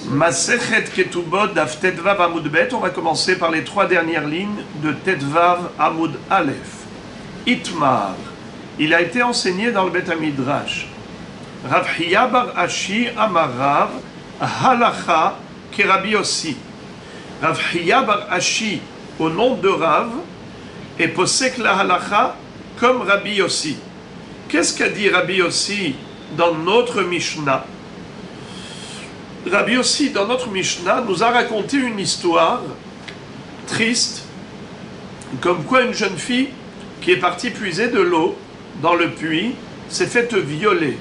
Masechet Ketubot Daf Tetvav Amud Bet. On va commencer par les trois dernières lignes de Tetvav Amud Aleph. Itmar. Il a été enseigné dans le Bet Hamidrash. Rav Hiya bar Ashi Amarav Halacha Kerabi Yossi. Rav Hiya bar Ashi, au nom de Rav, et posek la halacha comme Rabbi Yossi. Qu'est-ce qu'a dit Rabbi Yossi dans notre Mishnah? Rabbi Yossi, dans notre Mishnah, nous a raconté une histoire triste, comme quoi une jeune fille qui est partie puiser de l'eau dans le puits s'est faite violer.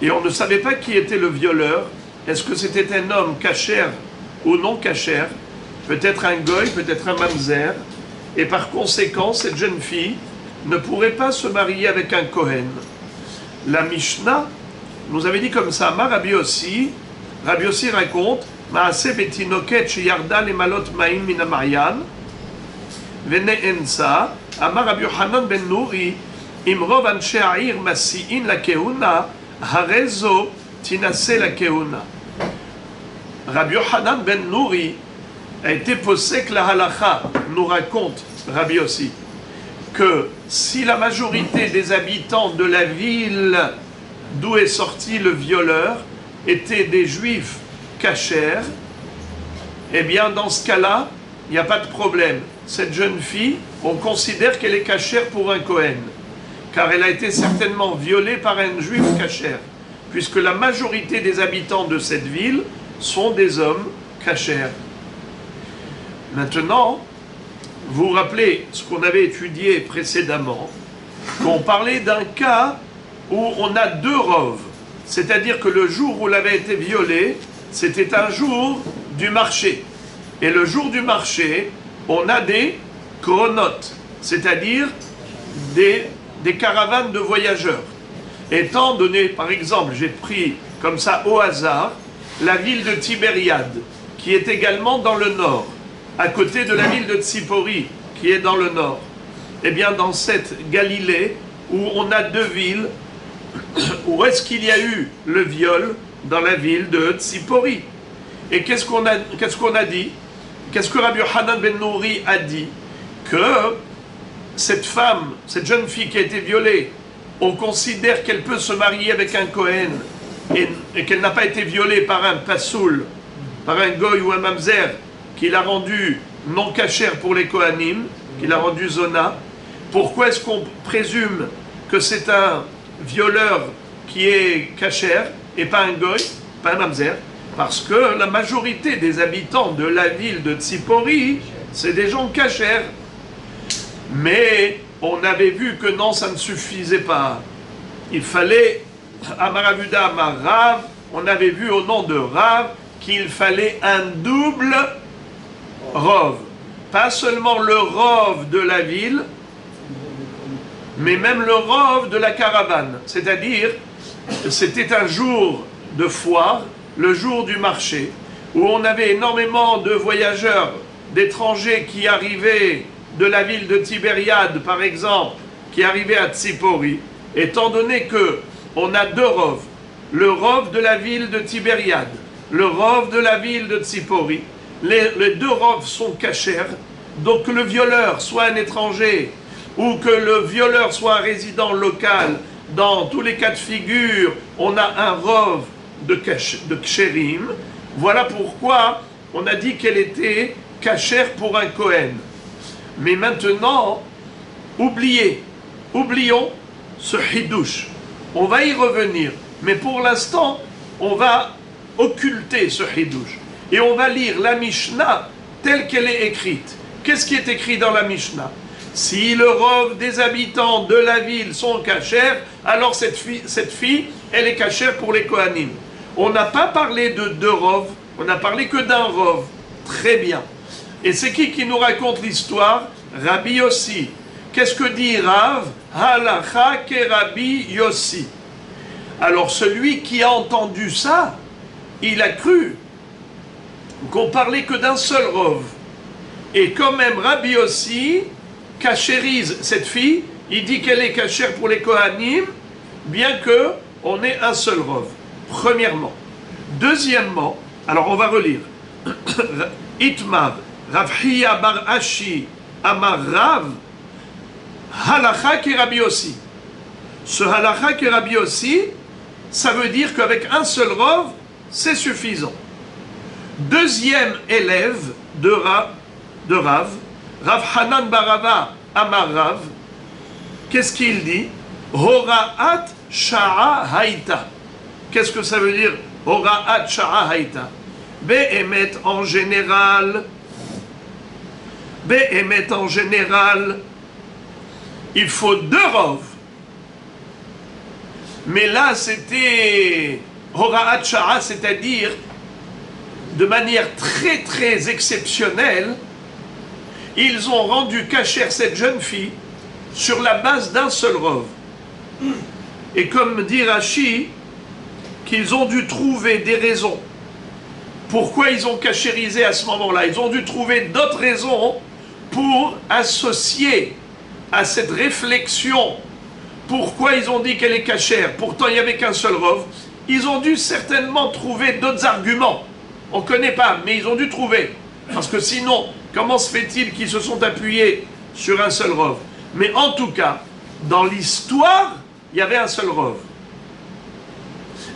Et on ne savait pas qui était le violeur. Est-ce que c'était un homme kasher ou non kasher? Peut-être un goy, peut-être un mamzer. Et par conséquent, cette jeune fille ne pourrait pas se marier avec un Kohen. La Mishnah nous avait dit comme ça, Rabbi Yossi raconte, Maase betinoket sheyarda lemalot ma'im min ha'maryan, vene'ensa, Amar Rabbi Yochanan ben Nuri, imrov anshe ha'ir masi'in la kehuna, harezo tinase la kehuna. Rabbi Yochanan ben Nuri a été posek la halacha, nous raconte Rabbi Yossi, que si la majorité des habitants de la ville d'où est sorti le violeur étaient des juifs cachers, eh bien dans ce cas-là, il n'y a pas de problème. Cette jeune fille, on considère qu'elle est cachère pour un Kohen, car elle a été certainement violée par un juif cachère, puisque la majorité des habitants de cette ville sont des hommes cachers. Maintenant, vous vous rappelez ce qu'on avait étudié précédemment, qu'on parlait d'un cas où on a deux roves, c'est-à-dire que le jour où elle avait été violée, c'était un jour du marché. Et le jour du marché, on a des chronotes, c'est-à-dire des caravanes de voyageurs. Étant donné, par exemple, j'ai pris comme ça au hasard, la ville de Tibériade, qui est également dans le nord, à côté de la ville de Tzipori, qui est dans le nord. Eh bien, dans cette Galilée, où on a deux villes, où est-ce qu'il y a eu le viol? Dans la ville de Tzipori. Et qu'est-ce qu'on a dit? Qu'est-ce que Rabbi Yochanan ben Nuri a dit? Que cette femme, cette jeune fille qui a été violée, on considère qu'elle peut se marier avec un Kohen et qu'elle n'a pas été violée par un Pasoul, par un Goy ou un Mamzer, qui l'a rendu non cachère pour les Kohanim, qui l'a rendu Zona. Pourquoi est-ce qu'on présume que c'est un violeur qui est cachère et pas un Goy, pas un Mamzer? Parce que la majorité des habitants de la ville de Tzipori, c'est des gens cachères. Mais on avait vu que non, ça ne suffisait pas. Il fallait, Amaravuda Amarav, on avait vu au nom de Rav, qu'il fallait un double Rov, pas seulement le Rov de la ville, mais même le Rov de la caravane. C'est-à-dire, c'était un jour de foire, le jour du marché, où on avait énormément de voyageurs, d'étrangers qui arrivaient de la ville de Tibériade, par exemple, qui arrivaient à Tzipori, étant donné que on a deux Rov, le Rov de la ville de Tibériade, le Rov de la ville de Tzipori. Les deux Rovs sont cachères, donc que le violeur soit un étranger ou que le violeur soit un résident local, dans tous les cas de figure, on a un Rov de Kshérim. Voilà pourquoi on a dit qu'elle était cachère pour un Kohen. Mais maintenant, oublions ce Hidouche. On va y revenir, mais pour l'instant, on va occulter ce Hidouche. Et on va lire la Mishnah telle qu'elle est écrite. Qu'est-ce qui est écrit dans la Mishnah? Si le rov des habitants de la ville sont cachères, alors cette fille, elle est cachère pour les Kohanim. On n'a pas parlé de deux rovs, on n'a parlé que d'un rov. Très bien. Et c'est qui nous raconte l'histoire? Rabbi Yossi. Qu'est-ce que dit Rav? Halacha ke Rabbi Yossi. Alors celui qui a entendu ça, il a cru qu'on parlait que d'un seul rov. Et quand même Rabbi Yossi cachérise cette fille, il dit qu'elle est cachère pour les Kohanim, bien que on ait un seul rov. Premièrement. Deuxièmement, Alors on va relire. Itmar, Rav Hiya bar Ashi, Amar Rav, Halacha ki Rabbi Yossi. Ce Halacha ki Rabbi Yossi, ça veut dire qu'avec un seul Rav, c'est suffisant. Deuxième élève de Rav, Rav Hanan Barava Amar Rav, qu'est-ce qu'il dit? Hora'at sha'a haïta. Qu'est-ce que ça veut dire? Hora'at sha'a haïta. Be'emet en général, il faut 2 Rav. Mais là, c'était Hora'at sha'a, c'est-à-dire de manière très très exceptionnelle, ils ont rendu cachère cette jeune fille sur la base d'un seul Rav. Et comme dit Rashi, qu'ils ont dû trouver des raisons. Pourquoi ils ont cachérisé à ce moment-là? Ils ont dû trouver d'autres raisons pour associer à cette réflexion. Pourquoi ils ont dit qu'elle est cachère? Pourtant, il n'y avait qu'un seul Rav. Ils ont dû certainement trouver d'autres arguments. On ne connaît pas, mais ils ont dû trouver. Parce que sinon, comment se fait-il qu'ils se sont appuyés sur un seul Rav? Mais en tout cas, dans l'histoire, il y avait un seul Rav.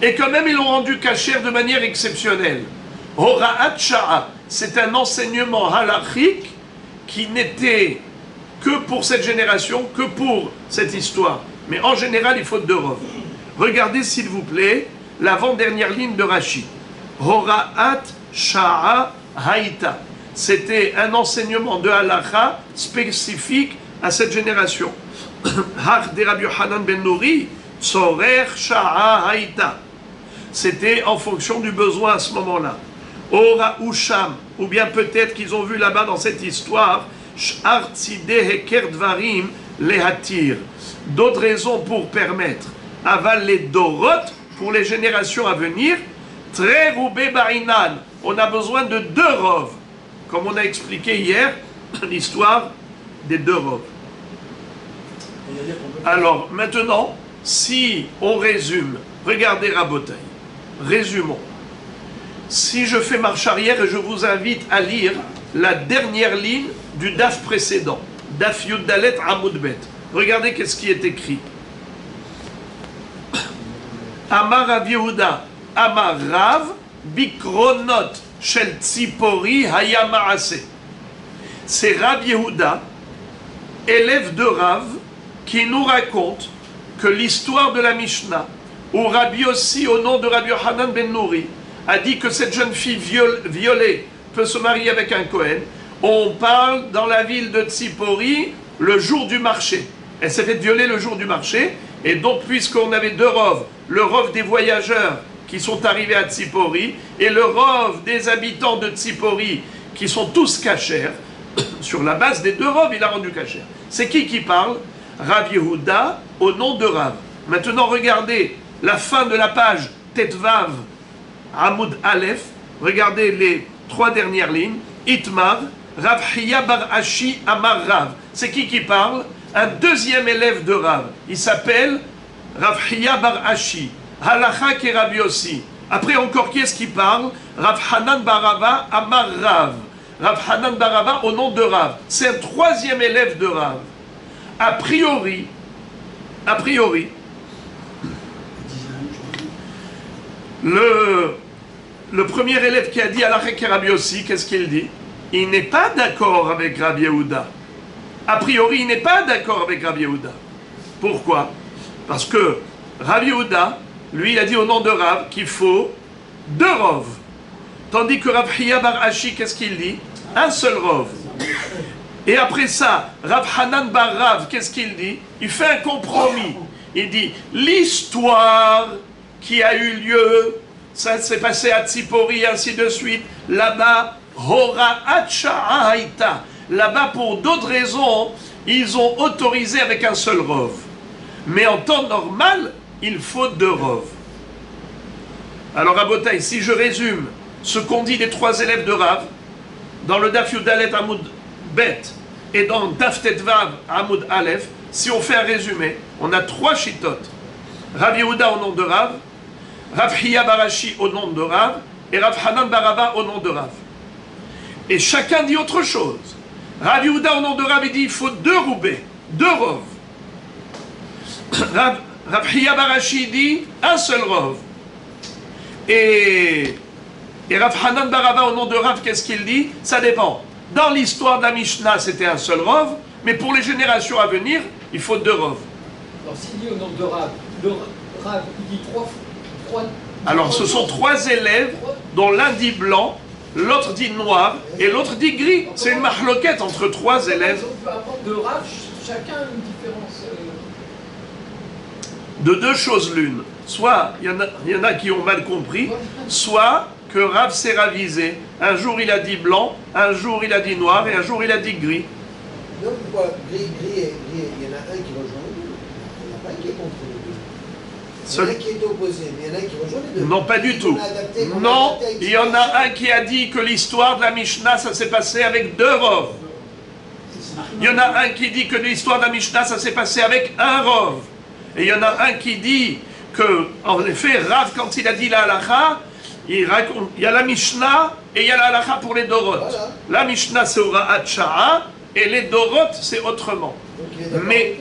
Et quand même, ils l'ont rendu cachère de manière exceptionnelle. Hora'at sha'a, c'est un enseignement halachique qui n'était que pour cette génération, que pour cette histoire. Mais en général, il faut 2 Rav. Regardez, s'il vous plaît, l'avant-dernière ligne de Rashi. Hora'at sha'a haïta. C'était un enseignement de halacha spécifique à cette génération. Hach de Rabbi Yochanan ben Nouri, tzorer sha'a haïta. C'était en fonction du besoin à ce moment-là. Ora usham, ou bien peut-être qu'ils ont vu là-bas dans cette histoire, sh'ar tzideh heker dvarim lehatir. D'autres raisons pour permettre. Aval les dorot, pour les générations à venir, très roubé barinan. On a besoin de 2 Rav. Comme on a expliqué hier, l'histoire des 2 Rav. Alors, maintenant, si on résume, regardez Rabotai, résumons. Si je fais marche arrière et je vous invite à lire la dernière ligne du DAF précédent, DAF Yuddalet Amoudbet. Regardez qu'est-ce qui est écrit. Amar Rav Yehuda, Amar Rav, Bikronot, Shel Tzipori, Haya Maase. C'est Rav Yehuda, élève de Rav, qui nous raconte que l'histoire de la Mishnah, où Rabbi Yossi, au nom de Rabbi Yochanan ben Nouri, a dit que cette jeune fille violée peut se marier avec un Kohen, on parle dans la ville de Tzipori le jour du marché. Elle s'est fait violer le jour du marché, et donc puisqu'on avait 2 Rav, le Rav des voyageurs qui sont arrivés à Tzipori, et le Rav des habitants de Tzipori qui sont tous cachères, sur la base des 2 Rav, il a rendu cachère. C'est qui parle? Rav Yehuda au nom de Rav. Maintenant regardez la fin de la page Tetvav Amoud Aleph, regardez les 3 dernières lignes. Itmar, Rav Hiya bar Ashi Amar Rav. C'est qui parle? Un deuxième élève de Rav. Il s'appelle Rav Hiya bar Ashi. Halacha ki Rabbi Yossi. Après encore, qui est-ce qui parle? Rav Hanan Barava Amar Rav. Rav Hanan Barava au nom de Rav. C'est un 3e élève de Rav. A priori, le premier élève qui a dit Halacha ki Rabbi Yossi, qu'est-ce qu'il dit? Il n'est pas d'accord avec Rabbi Yehuda. A priori, il n'est pas d'accord avec Rabbi Yehuda. Pourquoi? Parce que Rabbi Yehuda, lui, il a dit au nom de Rav qu'il faut 2 Rav. Tandis que Rav Hiya bar Ashi, qu'est-ce qu'il dit? Un seul Rav. Et après ça, Rav Hanan bar Rav, qu'est-ce qu'il dit? Il fait un compromis. Il dit, l'histoire qui a eu lieu, ça s'est passé à Tzipori, ainsi de suite, là-bas, Hora'at sha'a haïta. Là-bas, pour d'autres raisons, ils ont autorisé avec un seul Rav. Mais en temps normal, il faut 2 Rav. Alors, Rabotai, si je résume ce qu'ont dit les 3 élèves de Rav, dans le Daf Yudalet Amoud Bet et dans Daf Tetvav Amoud Aleph, si on fait un résumé, on a 3 chitotes. Rav Yehuda au nom de Rav, Rav Hiya bar Ashi au nom de Rav, et Rav Hanan Baraba au nom de Rav. Et chacun dit autre chose. Rav Yehuda au nom de Rav, il dit il faut 2 roubés, 2 rov. Rav Hiya Barashi dit un seul rov. Et Rav Hanan Baraba au nom de Rav, qu'est-ce qu'il dit? Ça dépend. Dans l'histoire de la Mishnah, c'était un seul rov, mais pour les générations à venir, il faut 2 rov. Alors s'il dit au nom de Rav, Rav il dit 3. Alors ce sont 3 élèves dont l'un dit blanc, l'autre dit noir et l'autre dit gris. C'est une mahloquette entre 3 élèves. On peut apprendre de Rav chacun une différence. De 2 choses l'une. Soit il y en a qui ont mal compris, soit que Rav s'est ravisé. Un jour il a dit blanc, un jour il a dit noir et un jour il a dit gris. Non, pourquoi gris, il y en a un qui rejoint les deux. Il n'y en a pas un qui est contre les deux. Il y en a un qui est opposé, mais il y en a un qui rejoint les deux. Non, pas du tout. Non, il y en a un qui a dit que l'histoire de la Mishnah, ça s'est passé avec 2 rov. Il y en a un qui dit que l'histoire de la Mishnah, ça s'est passé avec 1 rov. Et il y en a un qui dit que, en effet, Rav, quand il a dit la halakha, il y a la Mishnah et il y a la halakha pour les Dorot. Voilà. La Mishnah, c'est Ura'at Sha'a, et les Dorot, c'est autrement. Mais,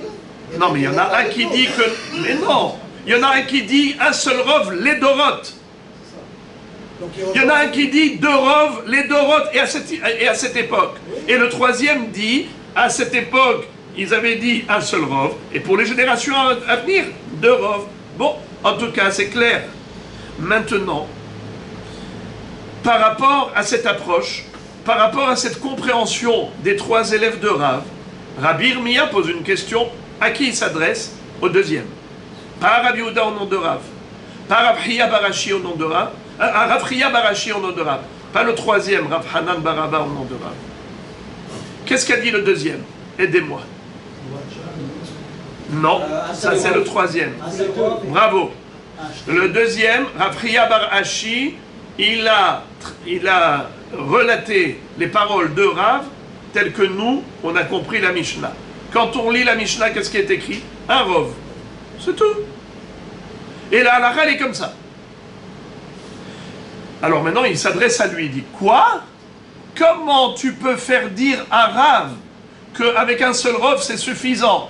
non, mais il y en a un qui dit que, mais non, il y en a un qui dit un seul rov, les Dorot. Il y en a un qui dit 2 rov, les Dorot, et à cette époque. Et le troisième dit, à cette époque, ils avaient dit un seul rov, et pour les générations à venir, 2 rov. Bon, en tout cas, c'est clair. Maintenant, par rapport à cette approche, par rapport à cette compréhension des 3 élèves de Rav, Rabbi Irmia pose une question à qui il s'adresse? Au deuxième. Pas à Rav Yehuda au nom de Rav, pas à Rav Hiya Barashi au nom de Rav, à Rav Hiya Barashi au nom de Rav, pas le troisième, Rav Hanan Baraba au nom de Rav. Qu'est-ce qu'a dit le deuxième? Aidez-moi. Non, ça c'est le troisième. Bravo. Le deuxième, Rav Hiya Barashi, il a relaté les paroles de Rav telles que nous, on a compris la Mishnah. Quand on lit la Mishnah, qu'est-ce qui est écrit? Un rov. C'est tout. Et la halakha, elle est comme ça. Alors maintenant, il s'adresse à lui, il dit, quoi? Comment tu peux faire dire à Rav qu'avec un seul rov, c'est suffisant?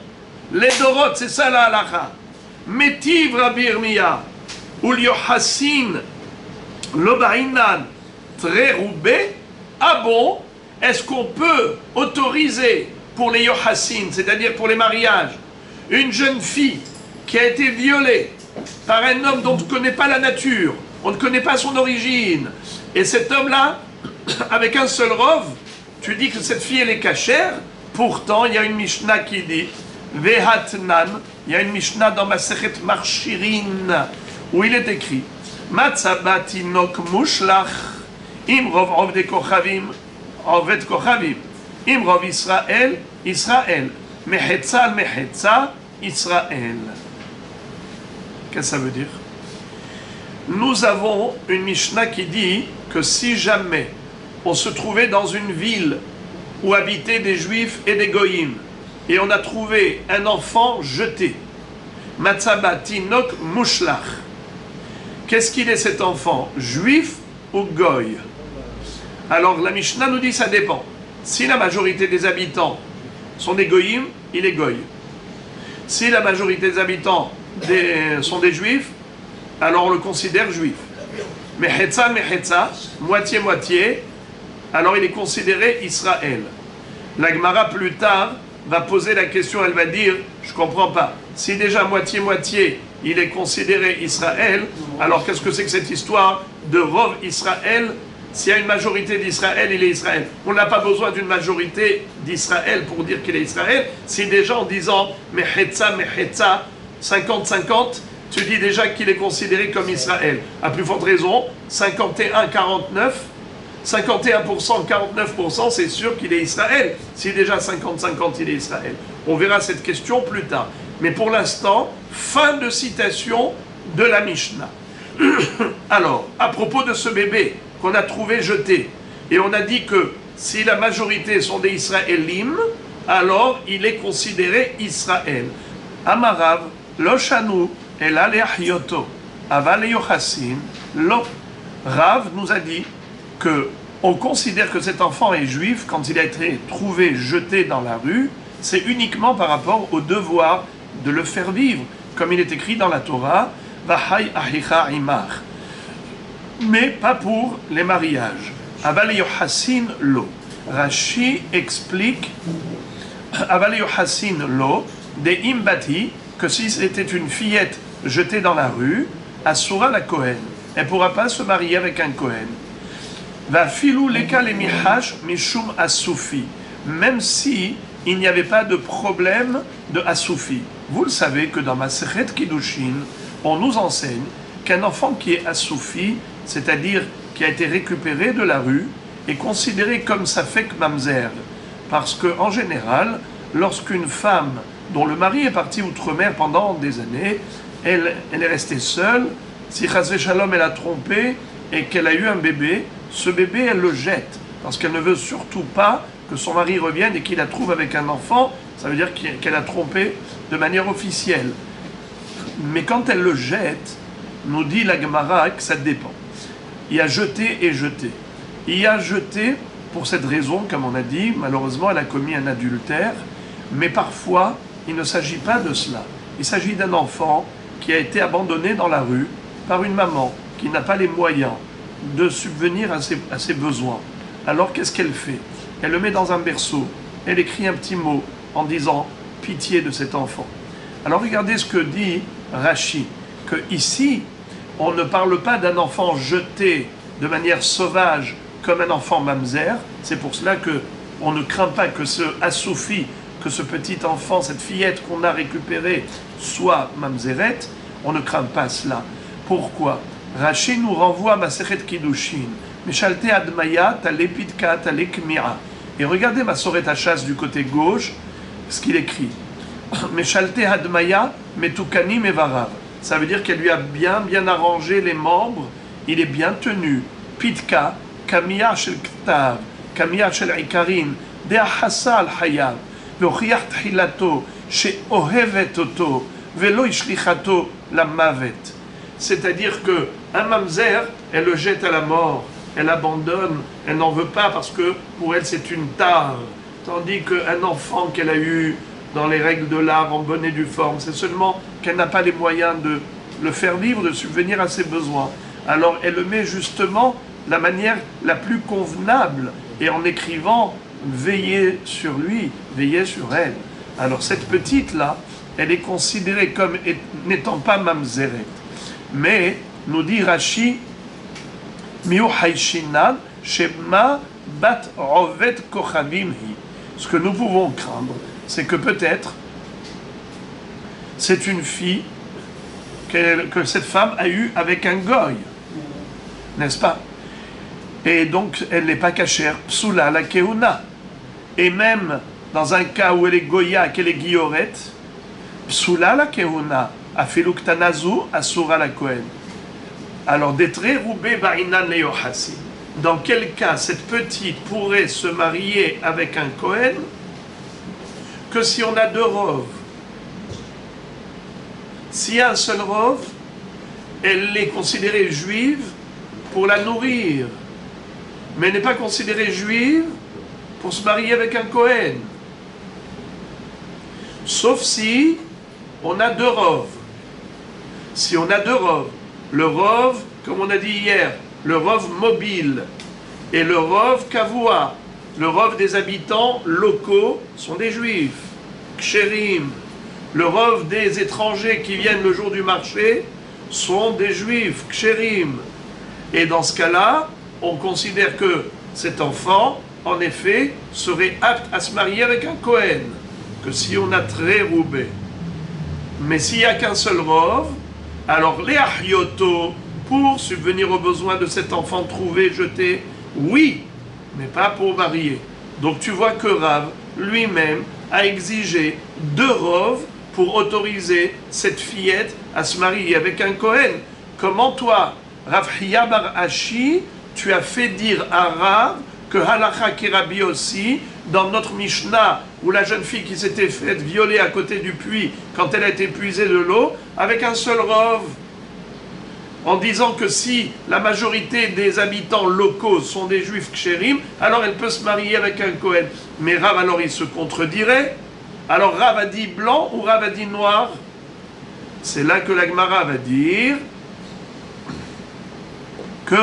Les Dorot, c'est ça la halakha. Metiv Rabbi Irmia, ou l'yohassin, l'obainan, très roubé. Ah bon? Est-ce qu'on peut autoriser pour les yohassin, c'est-à-dire pour les mariages, une jeune fille qui a été violée par un homme dont on ne connaît pas la nature, on ne connaît pas son origine, et cet homme-là, avec un seul rov, tu dis que cette fille elle est cachère? Pourtant il y a une Mishnah qui dit Vehatnan, il y a une Mishnah dans Masechet Marshirin où il est écrit Matzabatinok mushlach im rov ovde kochavim oved kochavim im rov Israël Israël mehetza mehetza Israël. Qu'est-ce que ça veut dire? Nous avons une Mishnah qui dit que si jamais on se trouvait dans une ville où habitaient des Juifs et des Goïms, et on a trouvé un enfant jeté, Matzabatinok mushlach, qu'est-ce qu'il est cet enfant? Juif ou Goy? Alors la Mishnah nous dit ça dépend. Si la majorité des habitants sont des Goïms, il est Goy. Si la majorité des habitants sont des Juifs, alors on le considère juif. Mehetza, moitié-moitié, alors il est considéré Israël. La Gemara plus tard va poser la question, elle va dire, je ne comprends pas. Si déjà moitié-moitié, il est considéré Israël, alors qu'est-ce que c'est que cette histoire de Rov Israël? S'il y a une majorité d'Israël, il est Israël. On n'a pas besoin d'une majorité d'Israël pour dire qu'il est Israël. Si déjà en disant Mehetza, 50-50, tu dis déjà qu'il est considéré comme Israël. À plus forte raison, 51-49, 51%, 49%, c'est sûr qu'il est Israël. Si déjà 50-50, il est Israël. On verra cette question plus tard. Mais pour l'instant, fin de citation de la Mishnah. Alors, à propos de ce bébé qu'on a trouvé jeté, et on a dit que si la majorité sont des Israélim, alors il est considéré Israël. Amarav, lo shanu, ela leachyoto, aval yochassin, lo. Rav nous a dit que on considère que cet enfant est juif quand il a été trouvé jeté dans la rue, c'est uniquement par rapport au devoir de le faire vivre, comme il est écrit dans la Torah, Vahai ahicha imach. Mais pas pour les mariages. Aval yochassin lo. Rashi explique Aval yochassin lo de imbati que si c'était une fillette jetée dans la rue, Asura la Kohen, elle ne pourra pas se marier avec un Kohen. Va filou leka le mihash mishum asufi, même si il n'y avait pas de problème de asufi. Vous le savez que dans Masechet Kiddushin, on nous enseigne qu'un enfant qui est asufi, c'est-à-dire qui a été récupéré de la rue, est considéré comme safek mamzer, parce qu'en général, lorsqu'une femme dont le mari est parti outre-mer pendant des années, elle est restée seule, si Chas Shalom elle a trompé et qu'elle a eu un bébé, ce bébé elle le jette, parce qu'elle ne veut surtout pas que son mari revienne et qu'il la trouve avec un enfant, ça veut dire qu'elle a trompé de manière officielle. Mais quand elle le jette, nous dit la Gemara que ça dépend. Il y a jeté et jeté. Il y a jeté pour cette raison, comme on a dit, malheureusement elle a commis un adultère, mais parfois il ne s'agit pas de cela. Il s'agit d'un enfant qui a été abandonné dans la rue par une maman qui n'a pas les moyens de subvenir à ses besoins. Alors qu'est-ce qu'elle fait? Elle le met dans un berceau, elle écrit un petit mot en disant « pitié de cet enfant ». Alors regardez ce que dit Rashi, que ici, on ne parle pas d'un enfant jeté de manière sauvage comme un enfant mamzer. C'est pour cela qu'on ne craint pas que ce assoufi, que ce petit enfant, cette fillette qu'on a récupérée, soit mamzeret. On ne craint pas cela. Pourquoi? Rashi nous renvoie à Masechet Kiddushin. Meshalte admaya talepidka talekmira. Et regardez ma Masoret Hachas du côté gauche, ce qu'il écrit. Meshalte admaya metukani mevarav. Ça veut dire qu'elle lui a bien arrangé les membres, il est bien tenu. Pitka, kamia shel ktav, kamia shel ikarin, de'ahasa al hayav, ve'ochiach tchilato, she'ohevet oto, ve'lo ishlichato la mavet. C'est-à-dire que un mamzer, elle le jette à la mort, elle abandonne, elle n'en veut pas parce que pour elle c'est une tare. Tandis qu'un enfant qu'elle a eu dans les règles de l'art, en bonne et due forme, c'est seulement qu'elle n'a pas les moyens de le faire vivre, de subvenir à ses besoins. Alors elle le met justement de la manière la plus convenable et en écrivant « veillez sur lui, veillez sur elle ». Alors cette petite-là, elle est considérée comme n'étant pas mamzeret. Mais, nous dit Rashi, Miu haishinan shema bat rovet kochavim hi. Ce que nous pouvons craindre, c'est que peut-être c'est une fille que cette femme a eue avec un goy, n'est-ce pas? Et donc elle n'est pas cachère, psula la keuna. Et même dans un cas où elle est goya, qu'elle est guillorette, psula la keuna. Afiluktanazu asura la Kohen. Alors, d'être roubé ba'inan leyohasi. Dans quel cas cette petite pourrait se marier avec un Kohen? Que si on a deux roves. S'il y a un seul rove, elle est considérée juive pour la nourrir, mais elle n'est pas considérée juive pour se marier avec un Kohen. Sauf si on a deux roves. Si on a deux roves, le rove, comme on a dit hier, le rove mobile et le rove kavua, le rove des habitants locaux sont des juifs, kshérim. Le rove des étrangers qui viennent le jour du marché sont des juifs, kshérim. Et dans ce cas-là, on considère que cet enfant, en effet, serait apte à se marier avec un Kohen, que si on a très roubé. Mais s'il n'y a qu'un seul rove, alors les ahyoto, pour subvenir aux besoins de cet enfant trouvé, jeté, oui, mais pas pour marier. Donc tu vois que Rav, lui-même, a exigé deux roves pour autoriser cette fillette à se marier avec un Kohen. Comment toi, Rav Hiya bar Ashi, tu as fait dire à Rav que Halacha Kirabi aussi, dans notre Mishnah, où la jeune fille qui s'était faite violer à côté du puits, quand elle a été puisée de l'eau, avec un seul rove. en disant que si la majorité des habitants locaux sont des juifs kshérim, alors elle peut se marier avec un Kohen. Mais Rav, alors il se contredirait. Alors Rav a dit blanc ou Rav a dit noir? C'est là que la Gemara va dire que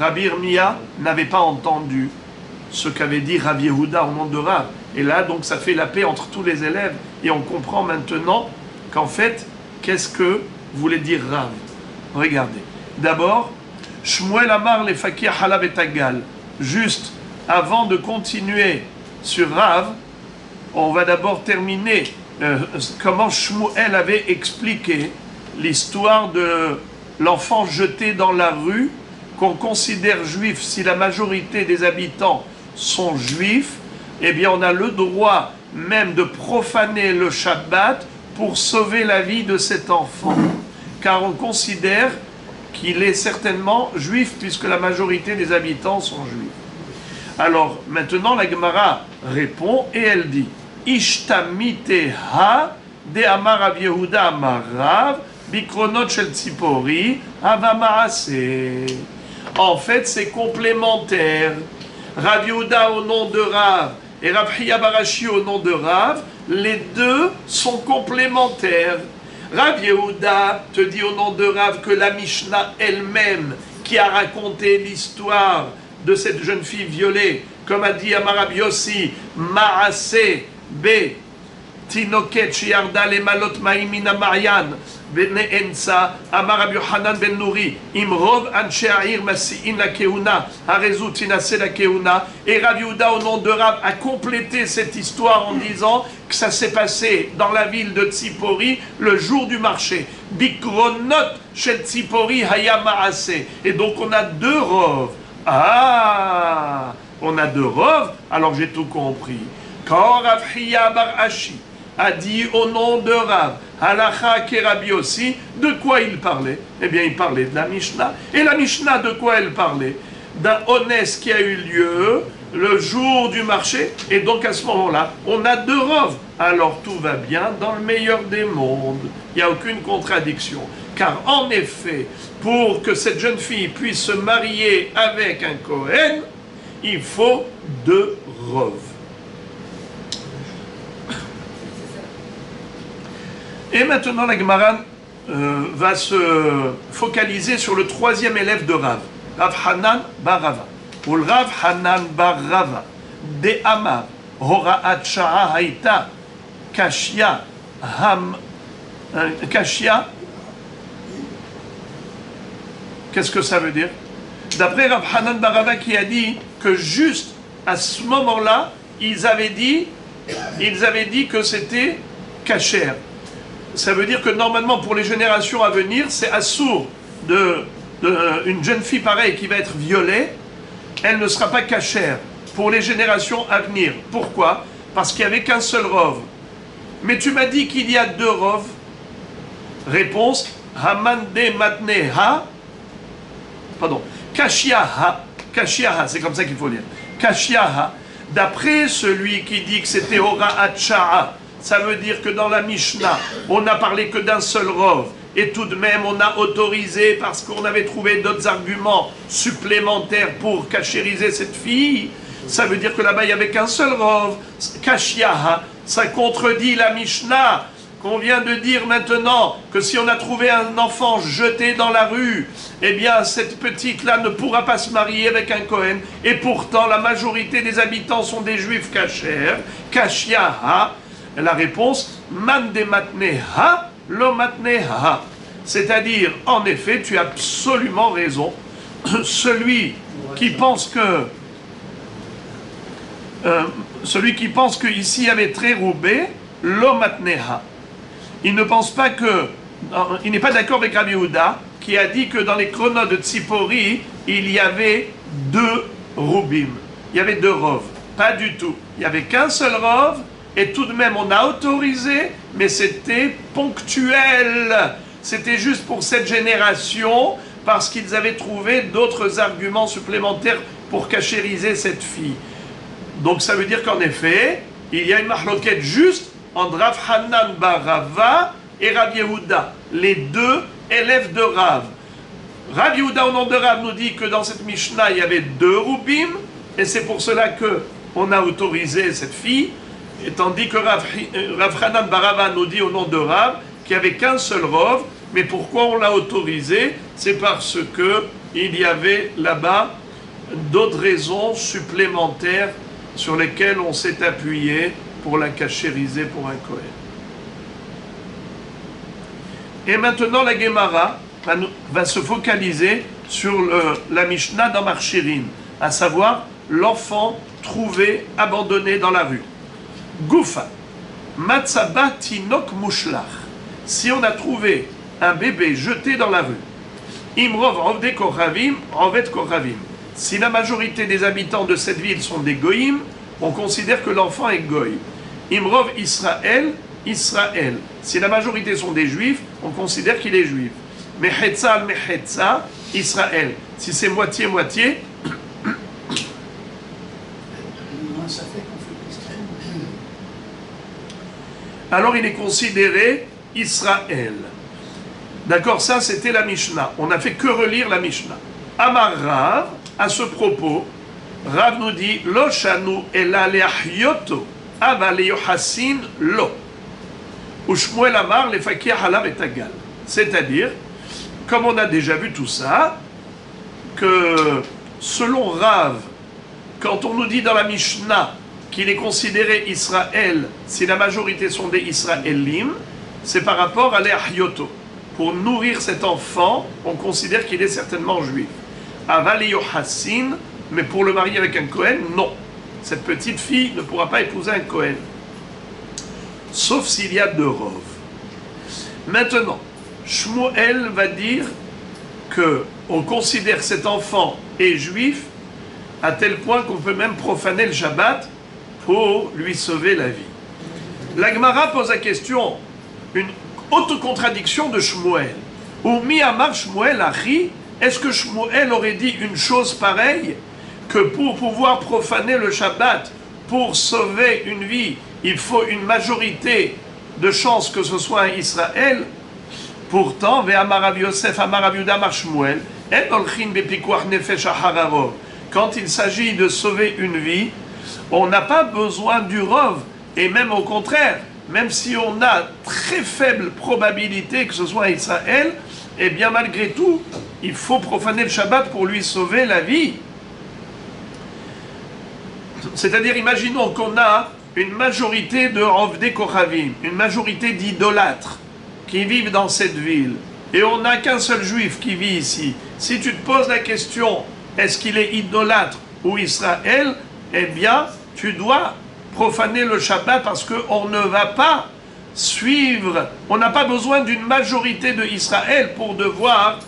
Rabbi Irmia n'avait pas entendu ce qu'avait dit Rav Yehuda au nom de Rav. Et là, donc, ça fait la paix entre tous les élèves. Et on comprend maintenant qu'en fait, qu'est-ce que voulait dire Rav? Regardez. D'abord, Shmuel Amar les Fakir Halav et Tagal. Juste avant de continuer sur Rav, on va d'abord terminer comment Shmuel avait expliqué l'histoire de l'enfant jeté dans la rue, qu'on considère juif si la majorité des habitants sont juifs. Eh bien, on a le droit même de profaner le Shabbat pour sauver la vie de cet enfant. Car on considère qu'il est certainement juif, puisque la majorité des habitants sont juifs. Alors, maintenant, la Gemara répond, et elle dit, Ishtamiteha de Amar Rav Yehuda Amar Rav, Bikronot shel Tzipori, Hava Maaseh. En fait, c'est complémentaire. Rav Yehuda au nom de Rav et Rav Hiya bar Ashi au nom de Rav, les deux sont complémentaires. Rav Yehuda te dit au nom de Rav que la Mishnah elle-même, qui a raconté l'histoire de cette jeune fille violée, comme a dit Amar Rav Yossi, Maaseh B, Tinoket Shiarda le Malot Maimina Marian, Ensa, Amar Rabbi Yochanan ben Nouri, Imrov Anshe Ha'ir Masi'in la Keuna, Harezu Tinase la Keuna. Et Rav Yehuda, au nom de Rav, a complété cette histoire en disant que ça s'est passé dans la ville de Tzipori le jour du marché. Bikronot shel Tzipori Haya Maaseh. Et donc on a deux Rov. Ah, on a deux Rov, alors j'ai tout compris. Quand Rav Hiya bar Ashi a dit au nom de Rav, Halacha Kerabi aussi, de quoi il parlait? Eh bien, il parlait de la Mishnah. Et la Mishnah, de quoi elle parlait? D'un honest qui a eu lieu le jour du marché. Et donc, à ce moment-là, on a deux Rov. Alors, tout va bien dans le meilleur des mondes. Il n'y a aucune contradiction. Car, en effet, pour que cette jeune fille puisse se marier avec un Kohen, il faut deux Rov. Et maintenant, la Gemara va se focaliser sur le troisième élève de Rav, Rav Hanan bar Rava. Ou le Rav Hanan bar Rava, de Amar, Hora'at Sha'a Haïta, Kashia, Kashia. Qu'est-ce que ça veut dire? D'après Rav Hanan bar Rava qui a dit que juste à ce moment-là, ils avaient dit que c'était kasher. Ça veut dire que normalement, pour les générations à venir, c'est assourd une jeune fille pareille qui va être violée, elle ne sera pas cachère pour les générations à venir. Pourquoi? Parce qu'il n'y avait qu'un seul rov. Mais tu m'as dit qu'il y a deux rov. Réponse, Hamande Matneha, pardon, Kashiaha, Kashiaha, c'est comme ça qu'il faut lire. Kashiaha, d'après celui qui dit que c'était Ora Hatcha'a, ça veut dire que dans la Mishnah, on n'a parlé que d'un seul rov. Et tout de même, on a autorisé, parce qu'on avait trouvé d'autres arguments supplémentaires pour cachériser cette fille. Ça veut dire que là-bas, il n'y avait qu'un seul rov. Kashiaha, ça contredit la Mishnah qu'on vient de dire maintenant, que si on a trouvé un enfant jeté dans la rue, eh bien, cette petite-là ne pourra pas se marier avec un Kohen. Et pourtant, la majorité des habitants sont des juifs kashers. Kashiaha. La réponse, man de matneha, lo matneha. C'est-à-dire, en effet, tu as absolument raison. Celui qui pense que ici il y avait très roubé, lo matneha. Il ne pense pas que, il n'est pas d'accord avec Rabbi Yehuda, qui a dit que dans les chronos de Tzipori, il y avait deux roubim. Il y avait deux rov. Pas du tout. Il n'y avait qu'un seul rov. Et tout de même, on a autorisé, mais c'était ponctuel. C'était juste pour cette génération, parce qu'ils avaient trouvé d'autres arguments supplémentaires pour cachériser cette fille. Donc ça veut dire qu'en effet, il y a une mahloket juste entre Rav Hanan bar Rava et Rav Yehuda, les deux élèves de Rav. Rav Yehuda au nom de Rav nous dit que dans cette Mishnah il y avait 2 roubim, et c'est pour cela que on a autorisé cette fille, et tandis que Rav Hanan Barava nous dit au nom de Rav qu'il n'y avait qu'un seul rov. Mais pourquoi on l'a autorisé? C'est parce que il y avait là-bas d'autres raisons supplémentaires sur lesquelles on s'est appuyé pour la cachériser pour un Kohen. Et maintenant la Gemara va se focaliser sur la Mishnah dans Marchirin, à savoir l'enfant trouvé abandonné dans la rue. Goufa, Matzaba Tinok Mushlach. Si on a trouvé un bébé jeté dans la rue, Imrov Rovde Koravim, Rovet Koravim. Si la majorité des habitants de cette ville sont des goïms, on considère que l'enfant est goïm. Imrov Israël, Israël. Si la majorité sont des juifs, on considère qu'il est juif. Mehetza al Mehetza, Israël. Si c'est moitié-moitié, alors il est considéré Israël. D'accord, ça c'était la Mishnah. On n'a fait que relire la Mishnah. Amar Rav, à ce propos, Rav nous dit Lo shanu ela leachyoto, ava leyohasin lo. Ou Shmuel Amar le fakir halav et tagal. C'est-à-dire, comme on a déjà vu tout ça, que selon Rav, quand on nous dit dans la Mishnah qu'il est considéré Israël, si la majorité sont des Israélim, c'est par rapport à l'Ehyoto. Pour nourrir cet enfant, on considère qu'il est certainement juif. Aval Yohassin, mais pour le marier avec un Kohen, non. Cette petite fille ne pourra pas épouser un Kohen. Sauf s'il y a 2 rov. Maintenant, Shmuel va dire qu'on considère cet enfant est juif à tel point qu'on peut même profaner le Shabbat pour lui sauver la vie. La Gemara pose la question, une autocontradiction de Shmuel. Ou Miyamar Shmuel Achi, est-ce que Shmuel aurait dit une chose pareille, que pour pouvoir profaner le Shabbat, pour sauver une vie, il faut une majorité de chances que ce soit un Israël? Pourtant, Ve'amar Rav Yosef, Amar Rav Yehuda, Amar Shmuel, En olchin bepikuach nefesh achararov. Quand il s'agit de sauver une vie, on n'a pas besoin du rov, et même au contraire, même si on a très faible probabilité que ce soit Israël, et bien malgré tout, il faut profaner le Shabbat pour lui sauver la vie. C'est-à-dire, imaginons qu'on a une majorité de Rovdei Kochavim, une majorité d'idolâtres qui vivent dans cette ville, et on n'a qu'un seul juif qui vit ici. Si tu te poses la question, est-ce qu'il est idolâtre ou Israël, eh bien, tu dois profaner le Shabbat parce qu'on ne va pas suivre, on n'a pas besoin d'une majorité de Israël pour devoir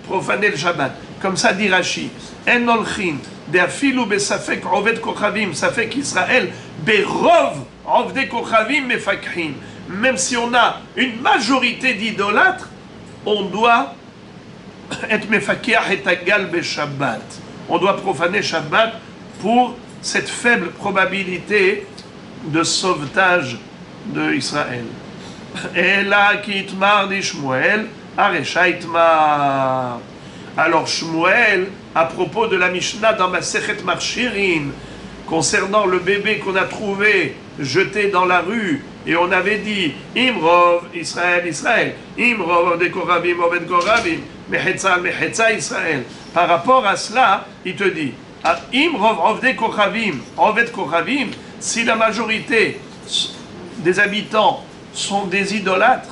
profaner le Shabbat. Comme ça dit Rashi, En olchin de'afilu besafek oved kochavim, safek Israël, berov ovdei kochavim mefakhin. Même si on a une majorité d'idolâtres, on doit être mefakiach et tagal be Shabbat. On doit profaner Shabbat pour cette faible probabilité de sauvetage de Israël. Et là, qui itmar dit Shmuel, aresha itmar. Alors Shmuel, à propos de la Mishnah dans Masechet Marchirin, concernant le bébé qu'on a trouvé jeté dans la rue, et on avait dit Imrov Israël Israël, Imrov de Koravim Oved Koravim, Mehetza Mehetza Israël. Par rapport à cela, il te dit Imrov Oved Koravim, Oved Koravim, si la majorité des habitants sont des idolâtres,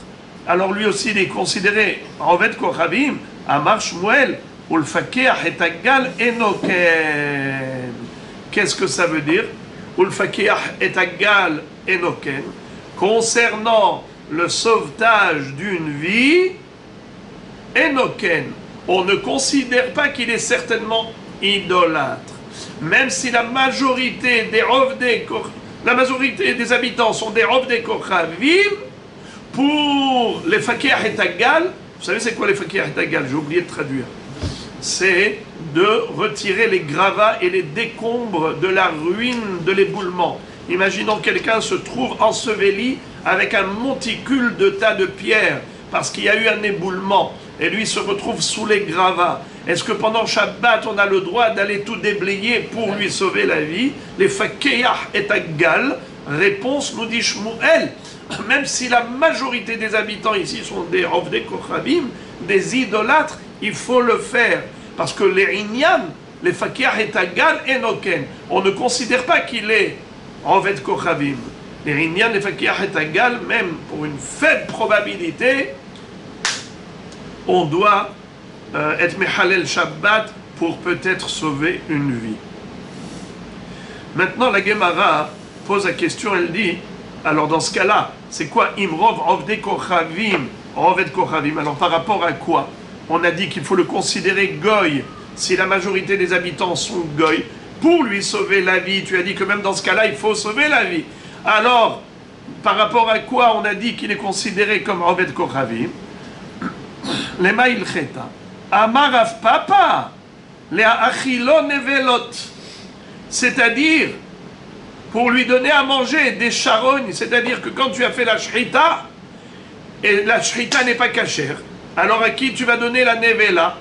alors lui aussi il est considéré Oved Koravim, Amar Shmuel, Ulfakeach et Agal Enoken. Qu'est-ce que ça veut dire? Ulfakeach et Agal Enoken. Concernant le sauvetage d'une vie, Enoken, on ne considère pas qu'il est certainement idolâtre. Même si la majorité des habitants sont des Rovdei Kochavim, pour les Fakir et Tagal, vous savez c'est quoi les Fakir et Tagal? J'ai oublié de traduire. C'est de retirer les gravats et les décombres de la ruine de l'éboulement. Imaginons quelqu'un se trouve enseveli avec un monticule de tas de pierres, parce qu'il y a eu un éboulement. et lui se retrouve sous les gravats. Est-ce que pendant Shabbat, on a le droit d'aller tout déblayer pour lui sauver la vie? Les fakeyah et agal. Réponse, nous dit Shmuel, même si la majorité des habitants ici sont des Ovdei Kochavim, des idolâtres, il faut le faire. Parce que les Inyan, les fakeyah et agal, enoken, on ne considère pas qu'il est Ovdei Kochavim. Les Inyan, les fakeyah et agal, même pour une faible probabilité, on doit être Mehalel Shabbat pour peut-être sauver une vie. Maintenant, la Gemara pose la question, elle dit, alors dans ce cas-là, c'est quoi Imrov Ovdei Kochavim, Oved Kochavim? Alors par rapport à quoi? On a dit qu'il faut le considérer goy, si la majorité des habitants sont goy, pour lui sauver la vie. Tu as dit que même dans ce cas-là, il faut sauver la vie. Alors, par rapport à quoi on a dit qu'il est considéré comme Oved Kochavim? Lema ilcheta. Amar Rav Papa. Lea achilo nevelot. C'est-à-dire, pour lui donner à manger des charognes, c'est-à-dire que quand tu as fait la shrita, et la shrita n'est pas cachère, alors à qui tu vas donner la nevela?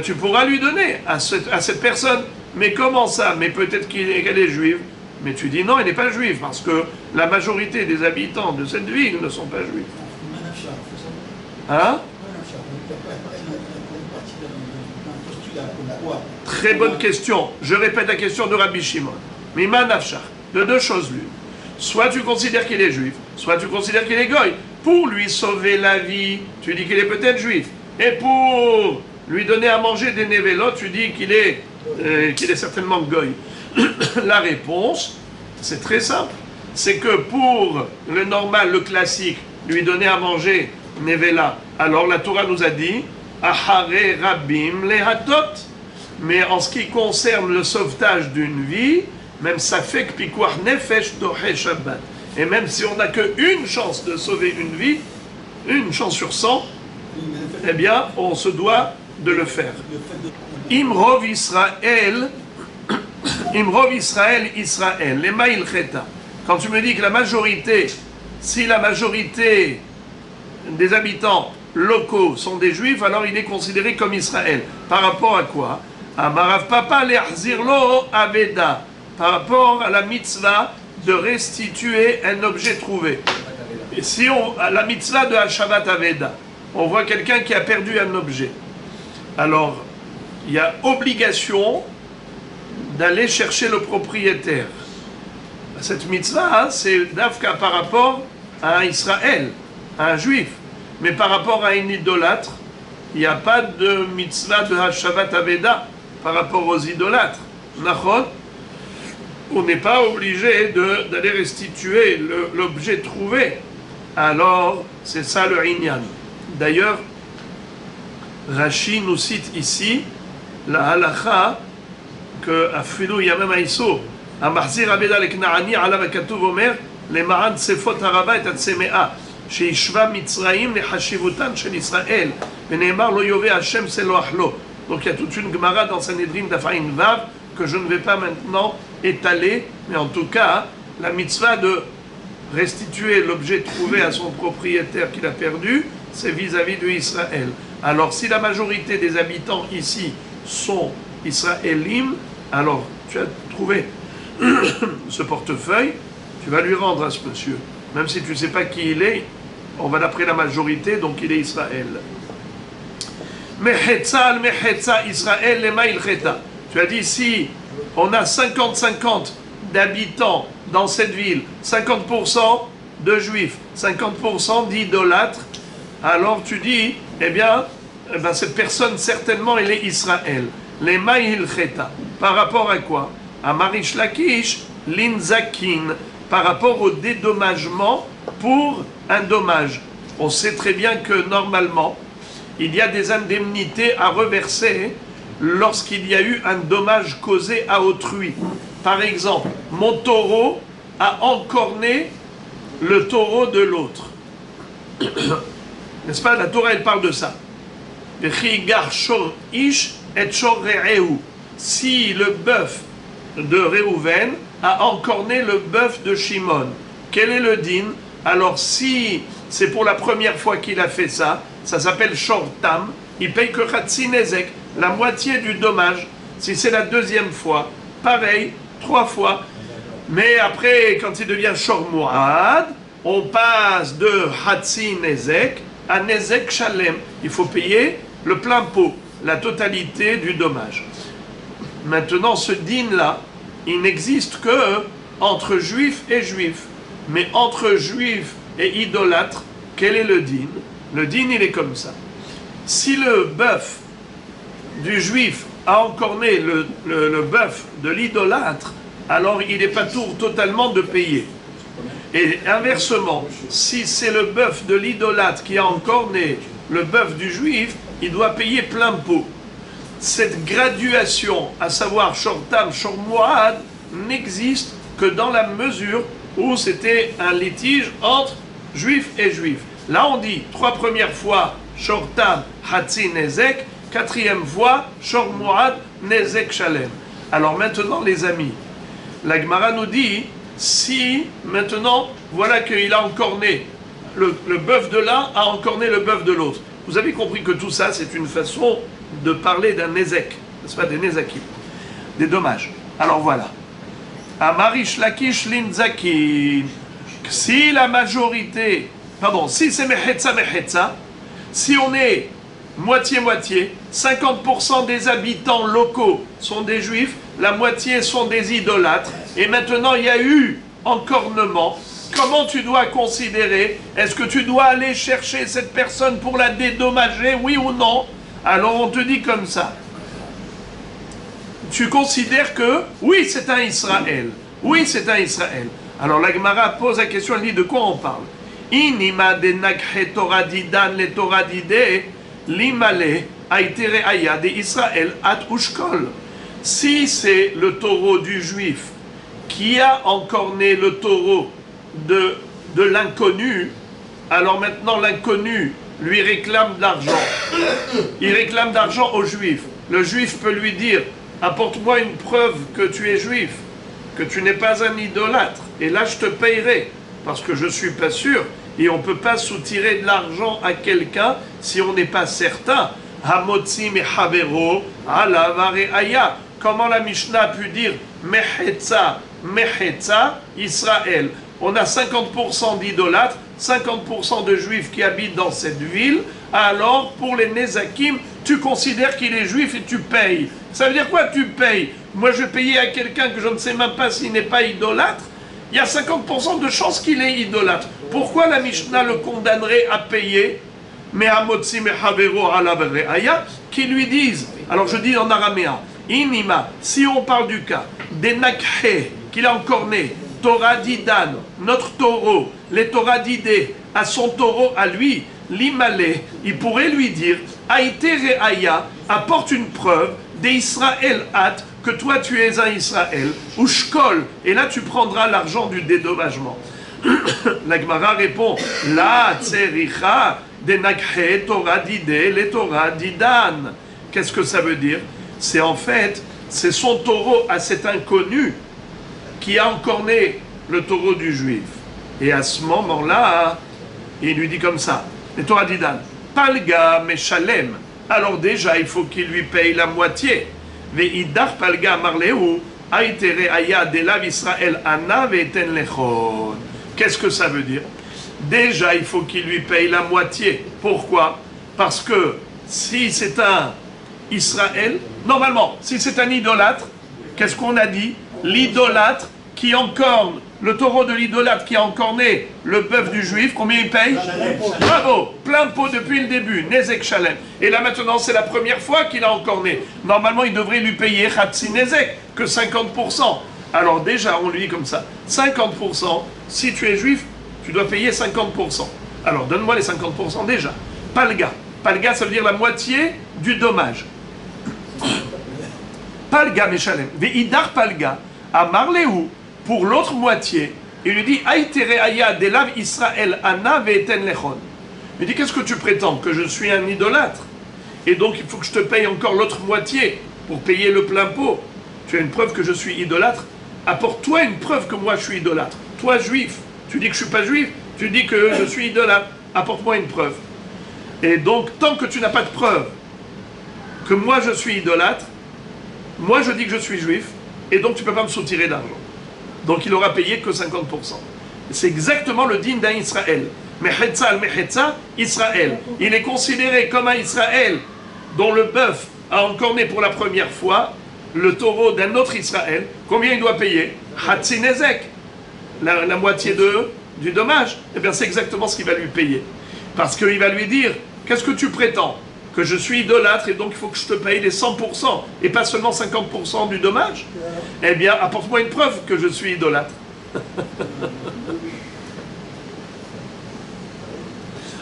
Tu pourras lui donner à cette personne. Mais comment ça? Mais peut-être qu'elle est juive. Mais tu dis non, elle n'est pas juive, parce que la majorité des habitants de cette ville ne sont pas juifs. Hein? Très bonne question. Je répète la question de Rabbi Shimon. Mima nafshach. De deux choses l'une. Soit tu considères qu'il est juif, soit tu considères qu'il est goy. Pour lui sauver la vie, tu dis qu'il est peut-être juif. Et pour lui donner à manger des nevelot, tu dis qu'il est certainement goy. La réponse, c'est très simple. C'est que pour le normal, le classique, lui donner à manger nevela, alors la Torah nous a dit Ahare Rabim Lehatot. Mais en ce qui concerne le sauvetage d'une vie, même ça fait que Pikuach Nefesh Dohe Shabbat. Et même si on n'a qu'une chance de sauver une vie, une chance sur 100, eh bien, on se doit de le faire. Imrov Israël, Israël, les Maïl Cheta. Quand tu me dis que la majorité, si la majorité des habitants locaux sont des juifs, alors il est considéré comme Israël. Par rapport à quoi? Amarav Papa le'achzirlo aveda. Par rapport à la mitzvah de restituer un objet trouvé. Et si à la mitzvah de Hashavat Aveda, on voit quelqu'un qui a perdu un objet, alors il y a obligation d'aller chercher le propriétaire. Cette mitzvah, c'est d'Afka par rapport à un Israël, à un juif. Mais par rapport à un idolâtre, il n'y a pas de mitzvah de Hashavat Aveda par rapport aux idolâtres. Nachon, on n'est pas obligé d'aller restituer l'objet trouvé. Alors, c'est ça le Inyan. D'ailleurs, Rashi nous cite ici la halacha que Afilu Yamem Aïsou, Amachzir Abeda Leknaani, Alav Akatuv Omer, Lema'an Tsefot Haraba et Atsemea, Sheishva Mitzraim, Lechashivutan Shel Israël, Veneemar Lo Yove Hashem Selo Achlo. Donc il y a toute une Gemara dans Sanhedrin d'Afaïn Vav que je ne vais pas maintenant étaler, mais en tout cas, la mitzvah de restituer l'objet trouvé à son propriétaire qu'il a perdu, c'est vis-à-vis de Israël. Alors si la majorité des habitants ici sont israélim, alors tu as trouvé ce portefeuille, tu vas lui rendre à ce monsieur. Même si tu ne sais pas qui il est, on va d'après la majorité, donc il est Israël. Mehetza Israël lema ilcheta. Tu as dit si on a 50-50 d'habitants dans cette ville, 50% de juifs, 50% d'idolâtres, alors tu dis, eh bien, cette personne certainement elle est Israël. Lema ilcheta. Par rapport à quoi? À Marish Lakish, Linzakin, par rapport au dédommagement pour un dommage. On sait très bien que normalement, il y a des indemnités à reverser lorsqu'il y a eu un dommage causé à autrui. Par exemple, mon taureau a encorné le taureau de l'autre. N'est-ce pas? La Torah, elle parle de ça. Si le bœuf de Réhouven a encorné le bœuf de Shimon, quel est le din? Alors si c'est pour la première fois qu'il a fait ça, ça s'appelle shortam, il paye que Khatsi Nezek, la moitié du dommage. Si c'est la deuxième fois, pareil, 3 fois. Mais après, quand il devient Shor Mu'ad, on passe de Khatsi Nezek à Nezek Shalem. Il faut payer le plein pot, la totalité du dommage. Maintenant, ce din-là, il n'existe que entre juifs et juifs. Mais entre juifs et idolâtres, quel est le din? Le din, il est comme ça. Si le bœuf du juif a encorné le bœuf de l'idolâtre, alors il n'est pas totalement de payer. Et inversement, si c'est le bœuf de l'idolâtre qui a encorné le bœuf du juif, il doit payer plein pot. Cette graduation, à savoir Shortam, Shor Mu'ad, n'existe que dans la mesure où c'était un litige entre juifs et juifs. Là on dit 3 premières fois Shortam, Khatsi Nezek, 4e fois Shor Mu'ad, Nezek Shalem. Alors maintenant les amis, la Gemara nous dit, si maintenant, voilà qu'il a encorné, le bœuf de l'un a encorné le bœuf de l'autre. Vous avez compris que tout ça, c'est une façon de parler d'un Nezek, n'est-ce pas, des Nezakim, des dommages. Alors voilà. Amarish Lakish Linzakin. Si la majorité, si c'est Mehetza, si on est moitié-moitié, 50% des habitants locaux sont des juifs, la moitié sont des idolâtres, et maintenant il y a eu encornement, comment tu dois considérer? Est-ce que tu dois aller chercher cette personne pour la dédommager, oui ou non? Alors on te dit comme ça. Tu considères que, oui, c'est un Israël. Oui, c'est un Israël. Alors la Gemara pose la question, elle dit de quoi on parle? Inima de nakhe Torah didan le Torah dide limale aitere aya de Israël at ushkol. Si c'est le taureau du juif qui a encorné le taureau de l'inconnu, alors maintenant l'inconnu lui réclame de l'argent. Il réclame d'argent au juif. Le juif peut lui dire, apporte-moi une preuve que tu es juif, que tu n'es pas un idolâtre, et là je te payerai, parce que je ne suis pas sûr, et on ne peut pas soutirer de l'argent à quelqu'un si on n'est pas certain. Hamotzi mehavero alavare aya. Comment la Mishnah a pu dire Mehetza, Israël? On a 50% d'idolâtres, 50% de juifs qui habitent dans cette ville. Alors, pour les Nezakim, tu considères qu'il est juif et tu payes. Ça veut dire quoi, tu payes? Moi, je vais payer à quelqu'un que je ne sais même pas s'il n'est pas idolâtre. Il y a 50% de chances qu'il est idolâtre. Pourquoi la Mishnah le condamnerait à payer? Mais Hamotzi mehavero alavare aya, qui lui disent, alors je dis en araméen, Inima, si on parle du cas des Nakhe, qu'il a encorné, Torah d'Idan, notre taureau, les Torah d'Idé, à son taureau à lui, l'Imale, il pourrait lui dire, Aïtere Aya, apporte une preuve des Israël at, que toi tu es un Israël, ou Shkol, et là tu prendras l'argent du dédommagement. La Gemara répond, La Tsericha, des Nakhe, Torah d'Idé, les Torah d'Idan. Qu'est-ce que ça veut dire? C'est en fait, c'est son taureau à cet inconnu qui a encorné le taureau du juif. Et à ce moment-là, il lui dit comme ça, le Torah d'Idan, Palga Meshalem. Alors déjà, il faut qu'il lui paye la moitié. Ve'idar Palga Marleu, Aitere Aya Delav Israël Anna Ve'eten Lechon. Qu'est-ce que ça veut dire? Déjà, il faut qu'il lui paye la moitié. Pourquoi? Parce que si c'est un Israël, normalement, si c'est un idolâtre, qu'est-ce qu'on a dit? L'idolâtre qui encorne, le taureau de l'idolâtre qui a encorné le bœuf du juif, combien il paye? Bravo, plein pot depuis le début, Nezek Shalem. Et là maintenant, c'est la première fois qu'il a encorné. Normalement, il devrait lui payer Khatsi Nezek, que 50%. Alors déjà, on lui dit comme ça, 50%, si tu es juif, tu dois payer 50%. Alors donne-moi les 50% déjà. Palga. Palga, ça veut dire la moitié du dommage. Palga Meshalem. Ve'idar Palga, Amar Lehu, pour l'autre moitié, il lui dit Aïtere Aya Delav Israël Anna Ve'eten Lechon. Il dit qu'est-ce que tu prétends? Que je suis un idolâtre? Et donc il faut que je te paye encore l'autre moitié pour payer le plein pot. Tu as une preuve que je suis idolâtre? Apporte-toi une preuve que moi je suis idolâtre. Toi juif, tu dis que je ne suis pas juif, tu dis que je suis idolâtre. Apporte-moi une preuve. Et donc, tant que tu n'as pas de preuve que moi je suis idolâtre, moi je dis que je suis juif, et donc tu ne peux pas me soutirer d'argent. Donc il aura payé que 50%. C'est exactement le digne d'un Israël. Mechetza al-Mechetza, Israël. Il est considéré comme un Israël dont le bœuf a encorné pour la première fois le taureau d'un autre Israël. Combien il doit payer? Hatzinezek, la moitié du dommage. Eh bien c'est exactement ce qu'il va lui payer. Parce qu'il va lui dire, qu'est-ce que tu prétends? Que je suis idolâtre et donc il faut que je te paye les 100% et pas seulement 50% du dommage? Eh bien, apporte-moi une preuve que je suis idolâtre.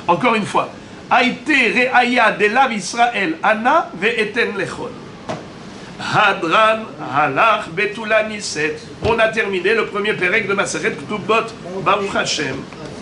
Encore une fois. Aïté re'aya delav Israël ana ve'eten lechol. Hadran halach betula niset. On a terminé le premier pérec de Maseret Ktubot. Baruch Hashem.